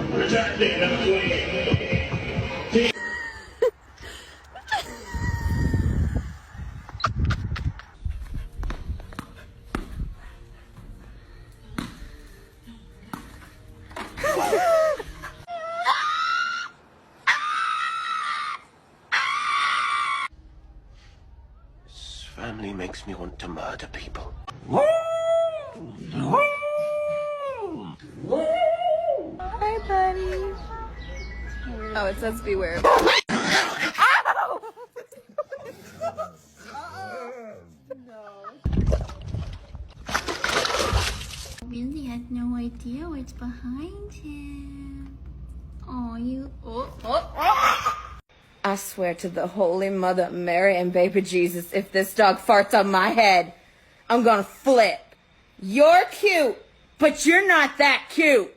Protecting the queen. This family makes me want to murder people. Hi, buddy. Oh, it says beware. Ow! No. Lindsay has no idea what's behind him. Oh, you. I swear to the Holy Mother Mary and baby Jesus, if this dog farts on my head, I'm gonna flip. You're cute, but you're not that cute.